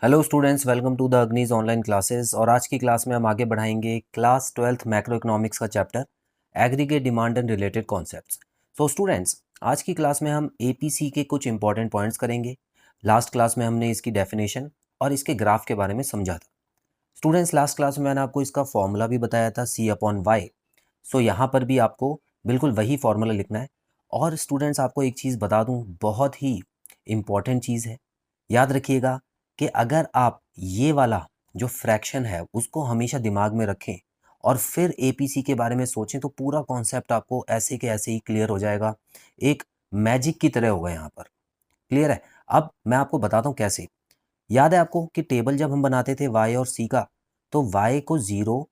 Hello students, welcome to the अग्निज online classes. और आज की क्लास में हम आगे बढ़ाएंगे क्लास 12th मैक्रो इकोनॉमिक्स का chapter aggregate demand and related concepts. So students, आज की क्लास में हम एपीसी के कुछ इंपॉर्टेंट पॉइंट्स करेंगे। लास्ट क्लास में हमने इसकी डेफिनेशन और इसके ग्राफ के बारे में समझा था। स्टूडेंट्स, लास्ट क्लास में मैंने आपको इसका फॉर्मूला भी बताया था, C/Y। सो यहाँ पर भी आपको बिल्कुल वही फॉर्मूला लिखना है। और स्टूडेंट्स, आपको एक चीज़ बता दूँ, बहुत ही इम्पॉर्टेंट चीज़ है। याद रखिएगा कि अगर आप ये वाला जो फ्रैक्शन है उसको हमेशा दिमाग में रखें और फिर एपीसी के बारे में सोचें तो पूरा कॉन्सेप्ट आपको ऐसे के ऐसे ही क्लियर हो जाएगा। एक मैजिक की तरह होगा यहाँ पर। क्लियर है? अब मैं आपको बताता हूँ कैसे। याद है आपको कि टेबल जब हम बनाते थे वाई और सी का, तो वाई को ज़ीरो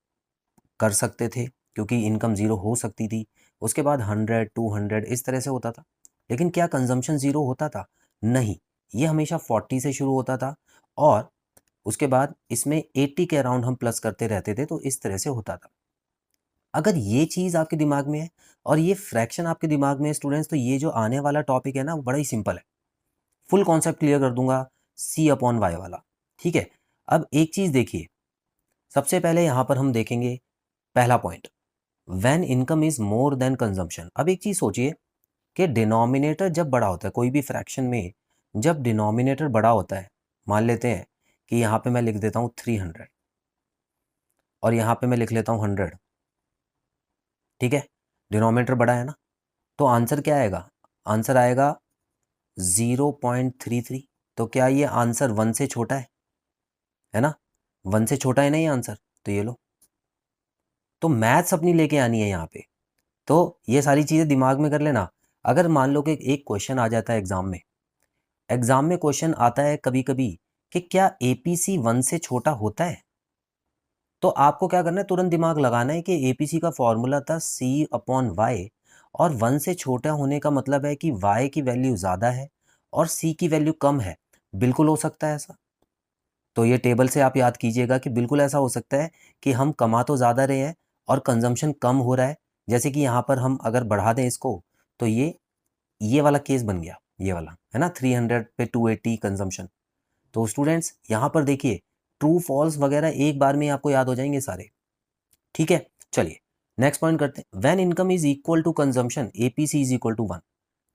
कर सकते थे क्योंकि इनकम ज़ीरो हो सकती थी। उसके बाद 100, 200 इस तरह से होता था। लेकिन क्या कंजम्पशन ज़ीरो होता था? नहीं, ये हमेशा 40 से शुरू होता था और उसके बाद इसमें 80 के अराउंड हम प्लस करते रहते थे, तो इस तरह से होता था। अगर ये चीज़ आपके दिमाग में है और ये फ्रैक्शन आपके दिमाग में है स्टूडेंट्स, तो ये जो आने वाला टॉपिक है ना, वो बड़ा ही सिंपल है। फुल कॉन्सेप्ट क्लियर कर दूंगा C/Y वाला। ठीक है? अब एक चीज़ देखिए, सबसे पहले यहाँ पर हम देखेंगे पहला point, when income is more than consumption. अब एक चीज़ सोचिए कि डिनोमिनेटर जब बड़ा होता है कोई भी फ्रैक्शन में, जब डिनोमिनेटर बड़ा होता है, मान लेते हैं कि यहाँ पे मैं लिख देता हूँ 300 और यहाँ पे मैं लिख लेता हूँ 100। ठीक है? डिनोमिनेटर बड़ा है ना, तो आंसर क्या आएगा? आंसर आएगा 0.33। तो क्या ये आंसर 1 से छोटा है ना? 1 से छोटा है ना ये आंसर? तो ये लो, तो मैथ्स अपनी लेके आनी है यहाँ पे। तो ये सारी चीज़ें दिमाग में कर लेना। अगर मान लो कि एक क्वेश्चन आ जाता है एग्जाम में क्वेश्चन आता है कभी कभी कि क्या एपीसी 1 से छोटा होता है, तो आपको क्या करना है, तुरंत दिमाग लगाना है कि एपीसी का फॉर्मूला था C/Y और 1 से छोटा होने का मतलब है कि y की वैल्यू ज़्यादा है और c की वैल्यू कम है। बिल्कुल हो सकता है ऐसा। तो ये टेबल से आप याद कीजिएगा कि बिल्कुल ऐसा हो सकता है कि हम कमा तो ज़्यादा रहे हैं और कंजम्पशन कम हो रहा है। जैसे कि यहाँ पर हम अगर बढ़ा दें इसको, तो ये वाला केस बन गया, ये वाला है ना, 300 पे 280 कंजम्पशन। तो स्टूडेंट्स, यहाँ पर देखिए, ट्रू फॉल्स वगैरह एक बार में ही आपको याद हो जाएंगे सारे। ठीक है? चलिए नेक्स्ट पॉइंट करते हैं। When income is equal to consumption APC is equal to 1।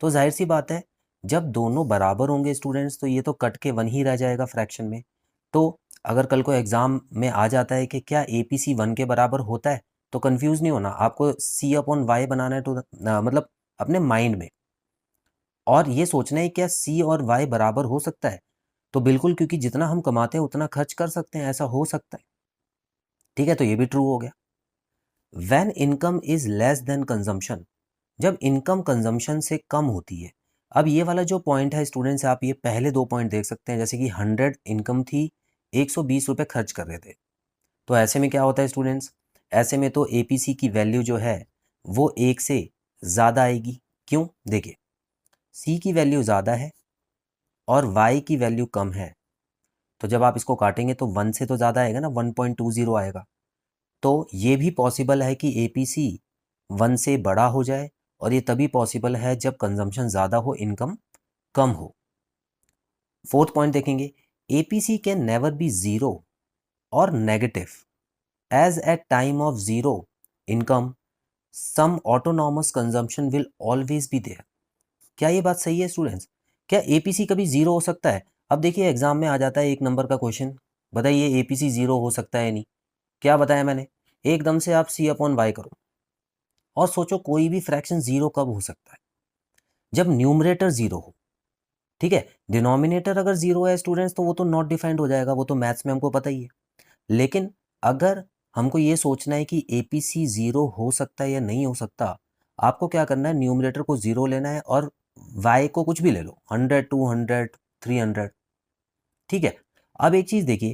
तो जाहिर सी बात है, जब दोनों बराबर होंगे स्टूडेंट्स, तो ये तो कट के 1 ही रह जाएगा फ्रैक्शन में। तो अगर कल को एग्जाम में आ जाता है कि क्या एपीसी 1 के बराबर होता है, तो कंफ्यूज नहीं होना, आपको C/Y बनाना है, तो मतलब अपने माइंड में, और ये सोचना है क्या C और Y बराबर हो सकता है। तो बिल्कुल, क्योंकि जितना हम कमाते हैं उतना खर्च कर सकते हैं, ऐसा हो सकता है। ठीक है? तो ये भी ट्रू हो गया। When income is less than consumption, जब इनकम कंजम्पशन से कम होती है। अब ये वाला जो पॉइंट है स्टूडेंट्स, आप ये पहले दो पॉइंट देख सकते हैं, जैसे कि 100 इनकम थी, 120 रुपये खर्च कर रहे थे। तो ऐसे में क्या होता है स्टूडेंट्स, ऐसे में तो एपीसी की वैल्यू जो है वो 1 से ज़्यादा आएगी। क्यों? देखिए, सी की वैल्यू ज़्यादा है और वाई की वैल्यू कम है। तो जब आप इसको काटेंगे तो 1 से तो ज़्यादा आएगा ना, 1.20 आएगा। तो ये भी पॉसिबल है कि एपीसी 1 से बड़ा हो जाए, और ये तभी पॉसिबल है जब कंजम्पशन ज़्यादा हो, इनकम कम हो। फोर्थ पॉइंट देखेंगे, APC can never be zero और negative as at time of zero income some autonomous consumption will always be there. क्या ये बात सही है स्टूडेंट्स? क्या एपीसी कभी ज़ीरो हो सकता है? अब देखिए, एग्जाम में आ जाता है 1 नंबर का क्वेश्चन, बताइए एपीसी ज़ीरो हो सकता है नहीं? क्या बताया मैंने? एकदम से आप C/Y करो और सोचो कोई भी फ्रैक्शन ज़ीरो कब हो सकता है? जब न्यूमरेटर ज़ीरो हो। ठीक है? डिनोमिनेटर अगर ज़ीरो है स्टूडेंट्स, तो वो तो नॉट डिफाइंड हो जाएगा, वो तो मैथ्स में हमको पता ही है। लेकिन अगर हमको ये सोचना है कि एपीसी ज़ीरो हो सकता है या नहीं हो सकता, आपको क्या करना है, न्यूमरेटर को ज़ीरो लेना है और वाई को कुछ भी ले लो, 100, 200, 300। ठीक है? अब एक चीज़ देखिए,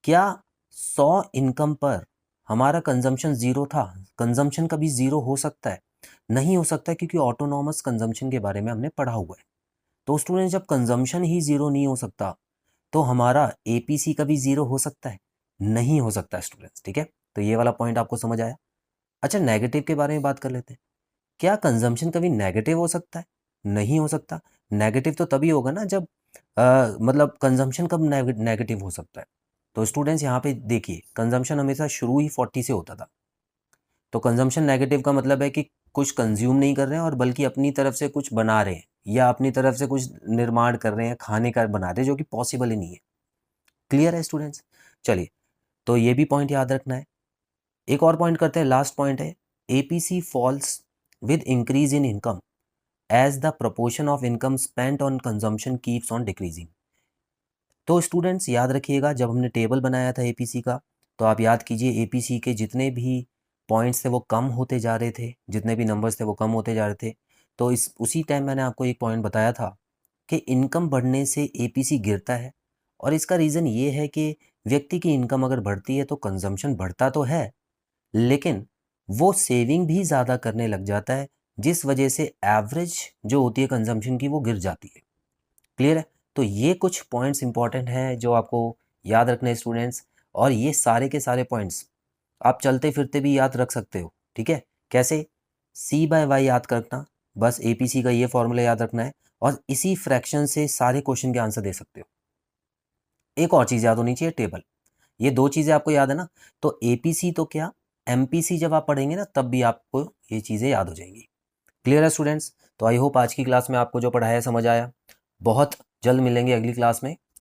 क्या 100 इनकम पर हमारा कंजम्पशन ज़ीरो था? कंजम्पशन कभी ज़ीरो हो सकता है? नहीं हो सकता, क्योंकि ऑटोनॉमस कंजम्पशन के बारे में हमने पढ़ा हुआ है। तो स्टूडेंट, जब कंजम्पशन ही ज़ीरो नहीं हो सकता, तो हमारा एपीसी कभी ज़ीरो हो सकता है? नहीं हो सकता स्टूडेंट्स। ठीक है? तो ये वाला पॉइंट आपको समझ आया। अच्छा, नेगेटिव के बारे में बात कर लेते हैं। क्या कंजम्पशन कभी नेगेटिव हो सकता है? नहीं हो सकता। नेगेटिव तो तभी होगा ना, जब मतलब कंजम्पशन कब नेगेटिव हो सकता है? तो स्टूडेंट्स यहाँ पे देखिए, कंजम्पशन हमेशा शुरू ही 40 से होता था। तो कंजम्पशन नेगेटिव का मतलब है कि कुछ कंज्यूम नहीं कर रहे हैं और बल्कि अपनी तरफ से कुछ बना रहे हैं या अपनी तरफ से कुछ निर्माण कर रहे हैं, खाने का बना रहे हैं, जो कि पॉसिबल ही नहीं है। क्लियर है स्टूडेंट्स? चलिए, तो ये भी पॉइंट याद रखना है। एक और पॉइंट करते हैं, लास्ट पॉइंट है, APC falls with increase in income as the proportion of income spent on consumption keeps on decreasing. तो स्टूडेंट्स याद रखिएगा, जब हमने टेबल बनाया था एपीसी का, तो आप याद कीजिए एपीसी के जितने भी पॉइंट्स थे वो कम होते जा रहे थे, जितने भी नंबर्स थे वो कम होते जा रहे थे। तो इस उसी टाइम मैंने आपको एक पॉइंट बताया था कि इनकम बढ़ने से एपीसी गिरता है, और इसका रीज़न ये है कि व्यक्ति की इनकम अगर बढ़ती है तो कंजम्पशन बढ़ता तो है, लेकिन वो सेविंग भी ज़्यादा करने लग जाता है, जिस वजह से एवरेज जो होती है कंजम्पशन की वो गिर जाती है। क्लियर है? तो ये कुछ पॉइंट्स इंपॉर्टेंट हैं जो आपको याद रखने हैं स्टूडेंट्स, और ये सारे के सारे पॉइंट्स आप चलते फिरते भी याद रख सकते हो। ठीक है? कैसे? C/Y याद रखना, बस एपीसी का ये फॉर्मूला याद रखना है, और इसी फ्रैक्शन से सारे क्वेश्चन के आंसर दे सकते हो। एक और चीज़ याद होनी चाहिए, टेबल। ये दो चीज़ें आपको याद है ना, तो एपीसी तो क्या, एमपीसी जब आप पढ़ेंगे ना तब भी आपको ये चीज़ें याद हो जाएंगी। क्लियर है स्टूडेंट्स? तो आई होप आज की क्लास में आपको जो पढ़ाया समझ आया। बहुत जल्द मिलेंगे अगली क्लास में।